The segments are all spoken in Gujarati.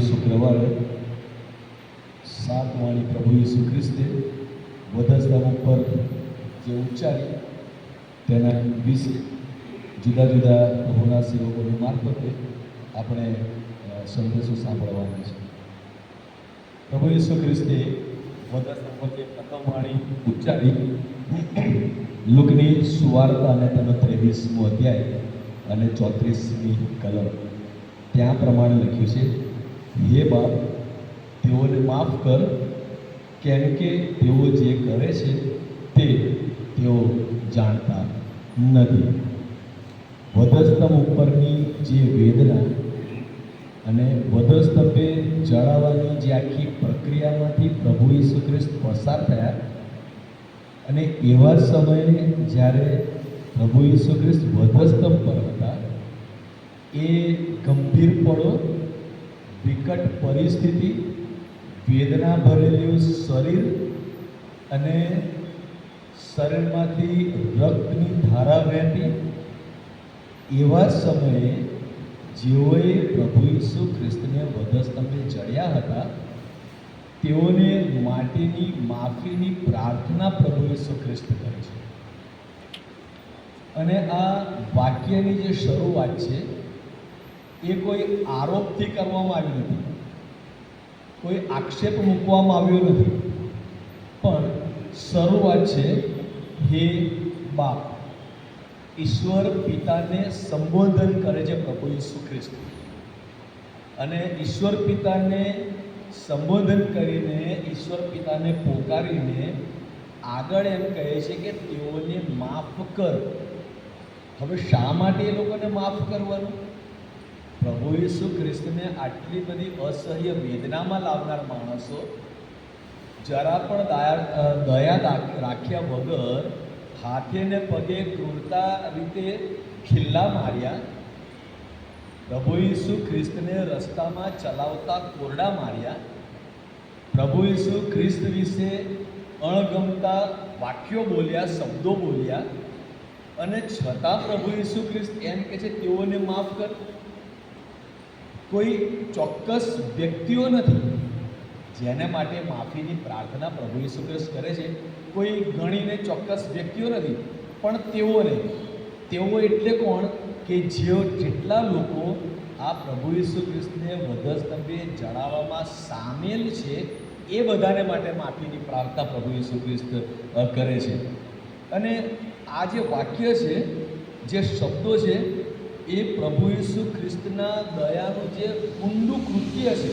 શુક્રવારે 7 વાણી પ્રભુ ઈસુ ખ્રિસ્તે વધસ્તંભ ઉપર જે ઉચ્ચારી તેના વિશે જુદા જુદા પ્રભુના સેવકોની મારફતે આપણે સંદેશો સાંભળવાનો છે. પ્રભુ ઈસુ ખ્રિસ્તે વધસ્તંભ પર જે પ્રથમ વાણી ઉચ્ચારી લુકની સુવાર્તા અને તેનો 23મો અધ્યાય અને 34મી કલમ ત્યાં પ્રમાણે લખ્યું છે, હે બાપ, તેઓને માફ કર, કેમ કે તેઓ જે કરે છે તે તેઓ જાણતા નથી. વધસ્તંભ ઉપરની જે વેદના અને વધસ્તંભે જળાવવાની જે આખી પ્રક્રિયામાંથી પ્રભુ ઈસુ ખ્રિસ્ત પસાર થયા અને એવા સમયે જ્યારે પ્રભુ ઈસુ ખ્રિસ્ત વધસ્તંભ પર હતા, એ ગંભીરપણો, વિકટ પરિસ્થિતિ, વેદના ભરેલું શરીર અને શરીરમાંથી રક્તની ધારા વહેતી, એવા સમયે જેઓએ પ્રભુ ઈસુ ખ્રિસ્તને વધસ્તંભે જડ્યા હતા તેઓને માટેની માફીની પ્રાર્થના પ્રભુ ઈસુ ખ્રિસ્ત કરે છે. અને આ વાક્યની જે શરૂઆત છે એ કોઈ આરોપથી કરવામાં આવી નથી, કોઈ આક્ષેપ મૂકવામાં આવ્યો નથી, પણ શરૂઆત છે હે બાપ. ઈશ્વર પિતાને સંબોધન કરે છે પ્રભુ ઈસુ ખ્રિસ્ત, અને ઈશ્વર પિતાને સંબોધન કરીને, ઈશ્વર પિતાને પોકારીને આગળ એમ કહે છે કે તેઓને માફ કર. હવે શા માટે એ લોકોને માફ કરવાનું? પ્રભુ ઈસુ ખ્રિસ્તને આટલી બધી અસહ્ય વેદનામાં લાવનાર માણસો જરા પણ દયા રાખ્યા વગર હાથે ને પગે ક્રૂરતા રીતે ખિલ્લા માર્યા, પ્રભુ ઈસુ ખ્રિસ્તને રસ્તામાં ચલાવતા કોરડા માર્યા, પ્રભુ ઈસુ ખ્રિસ્ત વિશે અણગમતા વાક્યો બોલ્યા, શબ્દો બોલ્યા, અને છતાં પ્રભુ ઈસુ ખ્રિસ્ત એમ કહે છે તેઓને માફ કર. કોઈ ચોક્કસ વ્યક્તિઓ નથી જેને માટે માફીની પ્રાર્થના પ્રભુ ઈસુ ખ્રિસ્ત કરે છે, કોઈ ગણીને ચોક્કસ વ્યક્તિઓ નથી, પણ તેઓ એટલે કોણ કે જેટલા લોકો આ પ્રભુ ઈસુ ખ્રિસ્તને વધસ્તંભે જડાવવામાં સામેલ છે એ બધાને માટે માફીની પ્રાર્થના પ્રભુ ઈસુ ખ્રિસ્ત કરે છે. અને આ જે વાક્ય છે, જે શબ્દો છે, એ પ્રભુ ઈસુ ખ્રિસ્તના દયાનું જે ઊંડું કૃત્ય છે,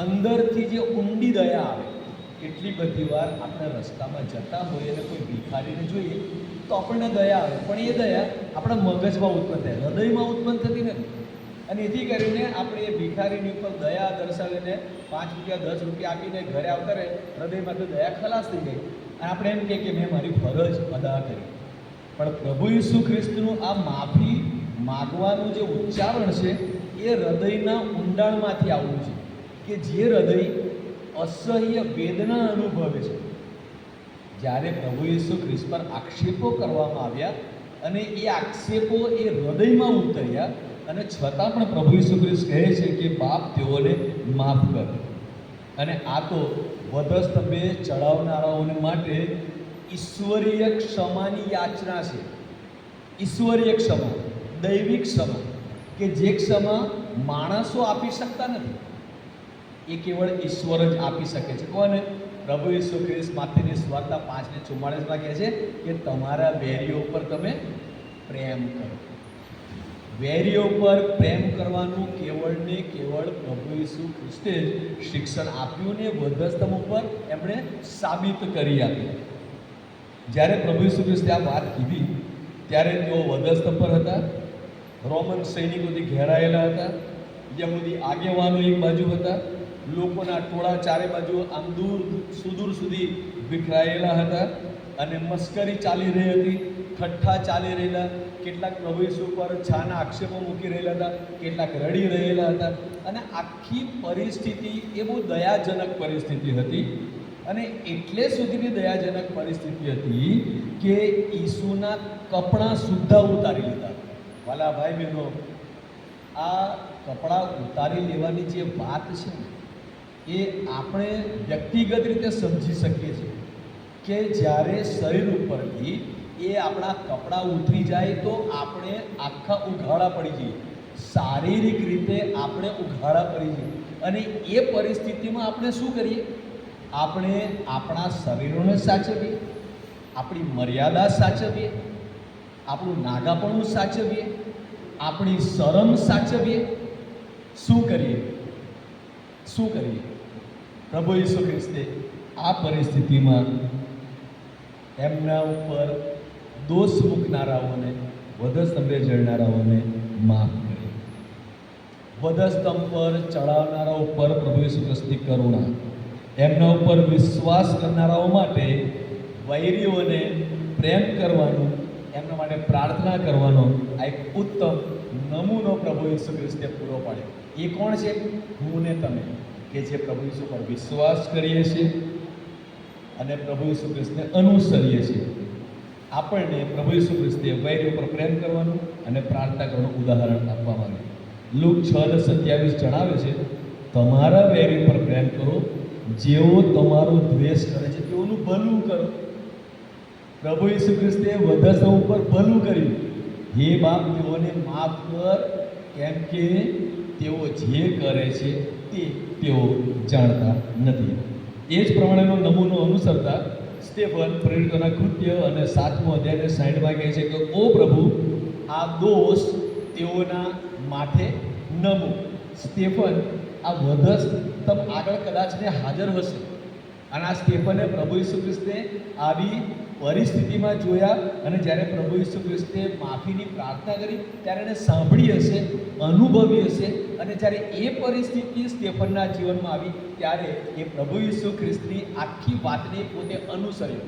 અંદરથી જે ઊંડી દયા આવે. કેટલી બધી વાર આપણે રસ્તામાં જતા હોઈએ અને કોઈ ભિખારીને જોઈએ તો આપણને દયા આવે, પણ એ દયા આપણા મગજમાં ઉત્પન્ન થાય, હૃદયમાં ઉત્પન્ન થતી નથી. અને એથી કરીને આપણે એ ભિખારીની ઉપર દયા દર્શાવીને 5 રૂપિયા 10 રૂપિયા આપીને ઘરે આવતા રહે, હૃદયમાંથી દયા ખલાસ થઈ જાય અને આપણે એમ કહીએ કે મેં મારી ફરજ અદા કરી. પણ પ્રભુ ઈસુ ખ્રિસ્તનું આ માફી માગવાનું જે ઉચ્ચારણ છે એ હૃદયના ઊંડાણમાંથી આવવું છે, કે જે હૃદય અસહ્ય વેદના અનુભવે છે. જ્યારે પ્રભુ ઈસુ ખ્રિસ્ત પર આક્ષેપો કરવામાં આવ્યા અને એ આક્ષેપો એ હૃદયમાં ઉતર્યા, અને છતાં પણ પ્રભુ ઈસુ ખ્રિસ્ત કહે છે કે બાપ, તેઓને માફ કર. અને આ તો વધસ્તંભે ચડાવનારાઓને માટે ઈશ્વરીય ક્ષમાની યાચના છે. ઈશ્વરીય ક્ષમા, દૈવિક ક્ષમા, કે જે ક્ષમા માણસો આપી શકતા નથી, એ કેવળ ઈશ્વર જ આપી શકે છે. કોને? પ્રભુ ઈસુ ખ્રિસ્ત માથેની સુવાર્તા 5:44 કહે છે કે તમારા વેરીઓ ઉપર તમે પ્રેમ કરો. વેરીઓ પર પ્રેમ કરવાનું કેવળ ને કેવળ પ્રભુ ઈસુ ખ્રિસ્તે જ શિક્ષણ આપ્યું ને વધસ્તંભ ઉપર એમણે સાબિત કરી આપી. જ્યારે પ્રભુ ઈસુ ખ્રિસ્તે આ વાત કીધી ત્યારે તેઓ વધસ્તંભ પર હતા, રોમન સૈનિકોથી ઘેરાયેલા હતા, યહૂદી આગેવાનો એક બાજુ હતા, લોકોના ટોળા ચારે બાજુ આમ દૂર સુદૂર સુધી વિખરાયેલા હતા, અને મસ્કરી ચાલી રહી હતી, ઠઠ્ઠા ચાલી રહેલા. કેટલાક પ્રભુ ઈસુ પર છાના આક્ષેપો મૂકી રહેલા હતા, કેટલાક રડી રહેલા હતા, અને આખી પરિસ્થિતિ એ બહુ દયાજનક પરિસ્થિતિ હતી. અને એટલે સુધીની દયાજનક પરિસ્થિતિ હતી કે ઈસુના કપડાં સુદ્ધા ઉતારી લીધા. વાલા ભાઈ બહેનો, આ કપડાં ઉતારી લેવાની જે વાત છે ને, એ આપણે વ્યક્તિગત રીતે સમજી શકીએ છીએ કે જ્યારે શરીર ઉપરથી એ આપણા કપડાં ઉતરી જાય તો આપણે આખા ઉઘાડા પડી જઈએ, શારીરિક રીતે આપણે ઉઘાડા પડી જઈએ. અને એ પરિસ્થિતિમાં આપણે શું કરીએ? આપણે આપણા શરીરોને સાચવીએ, આપણી મર્યાદા સાચવીએ, આપણું નાગાપણું સાચવીએ, આપણી શરમ સાચવીએ. શું કરીએ? પ્રભુ ઈસુ ખ્રિસ્તે આ પરિસ્થિતિમાં એમના ઉપર દોષ મૂકનારાઓને, વધસ્તંભે જળનારાઓને માફ કરી. વધસ્તંભ પર ચડાવનારાઓ પર પ્રભુ ઈસુ ખ્રિસ્તની કરુણા, એમના ઉપર વિશ્વાસ કરનારાઓ માટે વૈરીઓને પ્રેમ કરવાનું, એમના માટે પ્રાર્થના કરવાનો આ એક ઉત્તમ નમૂનો પ્રભુ ઈસુ ખ્રિસ્તે પૂરો પાડ્યો. એ કોણ છે? હું ને તમે, કે જે પ્રભુ ઈસુ પર વિશ્વાસ કરીએ છીએ અને પ્રભુ ઈસુ ખ્રિસ્તને અનુસરીએ છીએ. આપણને પ્રભુ ઈસુ ખ્રિસ્તે વૈરીઓ પર પ્રેમ કરવાનું અને પ્રાર્થના કરવાનું ઉદાહરણ આપવા માંગે. લુક 6:27 જણાવે છે, તમારા વૈરી પર પ્રેમ કરો, જેઓ તમારો દ્વેષ કરે છે તેઓનું ભલું કરો. પ્રભુ ઈસુ ખ્રિસ્તે વધસ્તંભ ઉપર ભલું કર્યું. હે બાપ, તેઓને માફ કર, કેમ કે તેઓ જે કરે છે તે તેઓ જાણતા નથી. એ જ પ્રમાણેનો નમૂનો અનુસરતા સ્ટેફન પ્રેરિતોના કૃત્ય અને 7મો અધ્યાય 60માં કહે છે કે, ઓ પ્રભુ, આ દોષ તેઓના માથે ન મૂક. સ્ટેફન આ વધસ્તંભ આગળ કદાચ ને હાજર હશે, અને આ સ્ટેફને પ્રભુ ઈસુ ખ્રિસ્તે આવી પરિસ્થિતિમાં જોયા, અને જ્યારે પ્રભુ ઈસુ ખ્રિસ્તે માફીની પ્રાર્થના કરી ત્યારે એને સાંભળી હશે, અનુભવી હશે. અને જ્યારે એ પરિસ્થિતિ સ્ટેફનના જીવનમાં આવી ત્યારે એ પ્રભુ ઈસુ ખ્રિસ્તની આખી વાતને પોતે અનુસર્યો,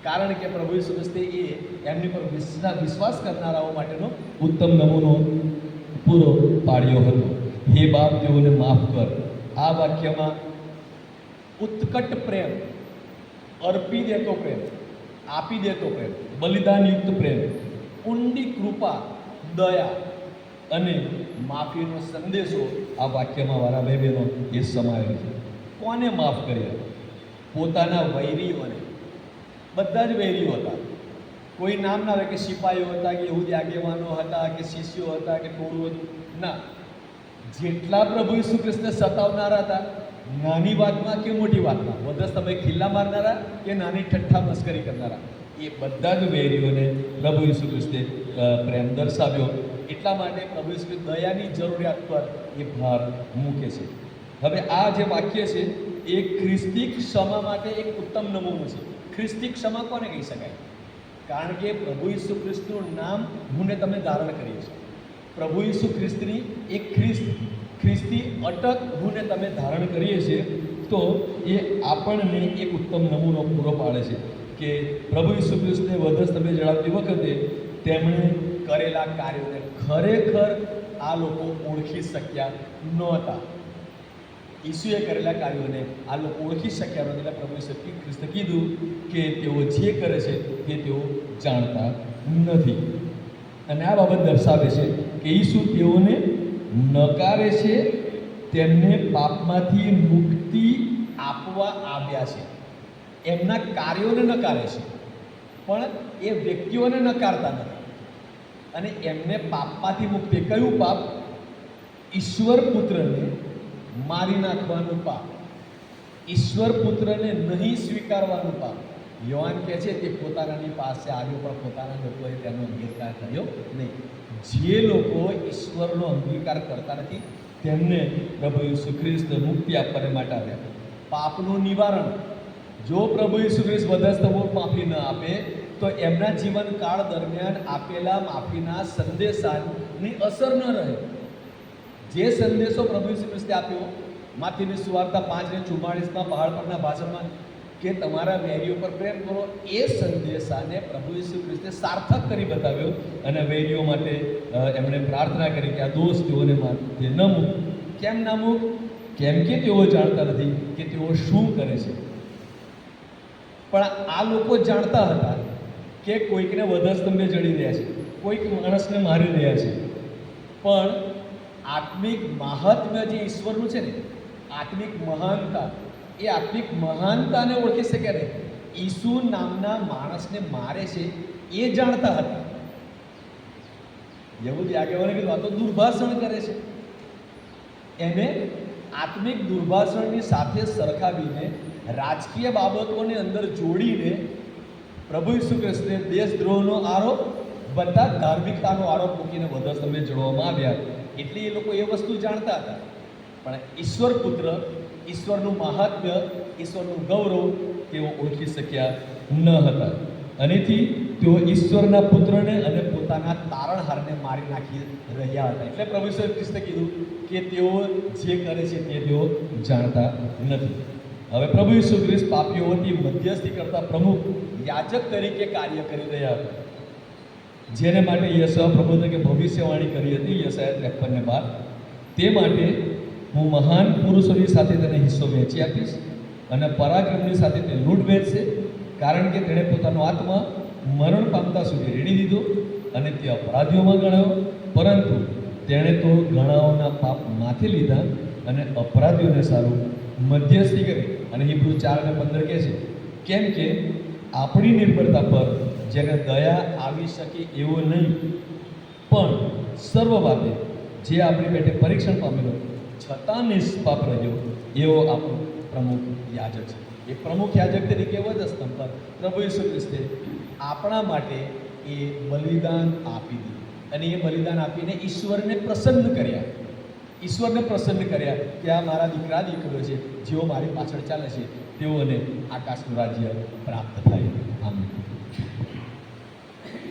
કારણ કે પ્રભુ ઈસુ ખ્રિસ્તે એ એમની પર વિશ્વાસ કરનારાઓ માટેનો ઉત્તમ નમૂનો પૂરો પાડ્યો હતો. હે બાપ, તેઓને માફ કર. આ વાક્યમાં ઉત્કટ પ્રેમ, અર્પી દેતો પ્રેમ, આપી દેતો પ્રેમ, બલિદાનયુક્ત પ્રેમ, ઊંડી કૃપા, દયા અને માફીનો સંદેશો આ વાક્યમાં વારા ભાઈ બહેનો એ સમાયેલો છે. કોને માફ કર્યા? પોતાના વૈરીઓને. બધા જ વૈરીઓ હતા. કોઈ નામ ના આવે કે સિપાહીઓ હતા, કે યહૂદી આગેવાનો હતા, કે શિષ્યો હતા, કે ટોળું હતું. ના, જેટલા પ્રભુ ઈસુ ખ્રિસ્તને સતાવનારા હતા, નાની વાતમાં કે મોટી વાતમાં, વધસ્તંભે ખિલ્લા મારનારા કે નાની ઠઠ્ઠા મસ્કરી કરનારા, એ બધા જ વૈરીઓને પ્રભુ ઈસુ ખ્રિસ્તે પ્રેમ દર્શાવ્યો. એટલા માટે પ્રભુ ઈસુ ખ્રિસ્ત દયાની જરૂરિયાત પર એ ભાર મૂકે છે. હવે આ જે વાક્ય છે એ ખ્રિસ્તી ક્ષમા માટે એક ઉત્તમ નમૂનો છે. ખ્રિસ્તી ક્ષમા કોને કહી શકાય? કારણ કે પ્રભુ ઈસુ ખ્રિસ્તનું નામ હું ને તમે ધારણ કરીએ છીએ. પ્રભુ ઈસુ ખ્રિસ્તની એક ખ્રિસ્તી અટક હું ને તમે ધારણ કરીએ છીએ, તો એ આપણને એક ઉત્તમ નમૂનો પૂરો પાડે છે કે પ્રભુ ઈસુ ખ્રિસ્તને વધસ્તંભે જડાવતી વખતે તેમણે કરેલા કાર્યોને ખરેખર આ લોકો ઓળખી શક્યા નહોતા. ઈસુએ કરેલા કાર્યોને આ લોકો ઓળખી શક્યા નહોતા. એટલે પ્રભુ ઈસુ ખ્રિસ્તે કીધું કે તેઓ જે કરે છે તે તેઓ જાણતા નથી. અને આ બાબત દર્શાવે છે કે ઈસુ તેઓને નકારે છે, તેમને પાપમાંથી મુક્તિ આપવા આવ્યા છે. એમના કાર્યોને નકારે છે, પણ એ વ્યક્તિઓને નકારતા નથી. અને એમને પાપમાંથી મુક્તિ. કયું પાપ? ઈશ્વર પુત્રને મારી નાખવાનું પાપ, ઈશ્વર પુત્રને નહીં સ્વીકારવાનું પાપ. યોહાન કહે છે તે પોતાનાની પાસે આવ્યો, પણ પોતાના લોકોએ તેનો અંગીકાર કર્યો નહીં. જે લોકો ઈશ્વરનો અંગીકાર કરતા નથી તેમને પ્રભુ ઈસુ ખ્રિસ્ત મુક્તિ આપવાને માટે આવ્યા. પાપનું નિવારણ. જો પ્રભુ ઈસુ ખ્રિસ્ત વધસ્તંભો માફી ન આપે તો એમના જીવનકાળ દરમિયાન આપેલા માફીના સંદેશાની અસર ન રહે. જે સંદેશો પ્રભુ ઈસુ ખ્રિસ્તે આપ્યો માથીની સુવાર્તા 5:44 પહાડ પરના ભાષણમાં કે તમારા વૈરીઓ પર પ્રેમ કરો, એ સંદેશાને પ્રભુ ઈસુ ખ્રિસ્તે સાર્થક કરી બતાવ્યો. અને વૈરીઓ માટે એમણે પ્રાર્થના કરી કે આ દોષ તેઓને માથે ન મૂક. કેમ ના મૂક? કેમ કે તેઓ જાણતા નથી કે તેઓ શું કરે છે. પણ આ લોકો જાણતા હતા કે કોઈકને વધસ્તંભે જડી રહ્યા છે, કોઈક માણસને મારી રહ્યા છે, પણ આત્મિક મહાત્મ્ય જે ઈશ્વરનું છે ને, આત્મિક મહાનતા, એ આત્મિક મહાનતાને ઓળખી શકે ને ઈસુ નામના માણસને મારે છે એ જાણતા હતા. યહૂદી આગેવાને કીધું આ તો દુર્ભાષણ કરે છે. એને આત્મિક દુર્ભાષણની સાથે સરખાવીને રાજકીય બાબતોની અંદર જોડીને પ્રભુ ઈસુ ખ્રિસ્તને દેશદ્રોહનો આરોપ, બધા ધાર્મિકતાનો આરોપ મૂકીને બધા સમય જોડવામાં આવ્યા. એટલે એ લોકો એ વસ્તુ જાણતા હતા, પણ ઈશ્વર પુત્ર, ઈશ્વરનું મહાત્મ્ય, ઈશ્વરનું ગૌરવ તેઓ ઓળખી શક્યા ન હતા. અનેથી તેઓ ઈશ્વરના પુત્રને અને પોતાના તારણહારને મારી નાખી રહ્યા હતા. એટલે પ્રભુ ઈસુ ખ્રિસ્તે કીધું કે તેઓ જે કરે છે તે તેઓ જાણતા નથી. હવે પ્રભુ ઈસુ ખ્રિસ્ત પાપીઓની મધ્યસ્થી કરતા પ્રમુખ યાજક તરીકે કાર્ય કરી રહ્યા હતા, જેને માટે યશાયા પ્રભુએ કે ભવિષ્યવાણી કરી હતી યશાયા 53:12. તે માટે હું મહાન પુરુષોની સાથે તેને હિસ્સો વહેંચી આપીશ અને પરાક્રમની સાથે તે લૂંટ વહેંચશે, કારણ કે તેણે પોતાનો આત્મા મરણ પામતા સુધી રેડી દીધો અને તે અપરાધીઓમાં ગણાયો, પરંતુ તેણે તો ઘણાઓના પાપ માથે લીધા અને અપરાધીઓને સારું મધ્યસ્થી કરી. અને હિબ્રુ 4:15 કહે છે, કેમ કે આપણી નિર્ભરતા પર જેને દયા આવી શકે એવો નહીં, પણ સર્વ બાબતે જે આપણી પેટે પરીક્ષણ પામેલો છતાં નિષ્પાપ રહ્યો એવો આપણો પ્રમુખ યાજક છે. એ પ્રમુખ યાજક તરીકે વધસ્તંભ પર પ્રભુ ઈસુ ખ્રિસ્તે આપણા માટે એ બલિદાન આપી દીધું અને એ બલિદાન આપીને ઈશ્વરને પ્રસન્ન કર્યા. ઈશ્વરને પ્રસન્ન કર્યા કે આ મારા દીકરા દીકરીઓ છે, જેઓ મારી પાછળ ચાલે છે તેઓને આકાશનું રાજ્ય પ્રાપ્ત થાય. આમ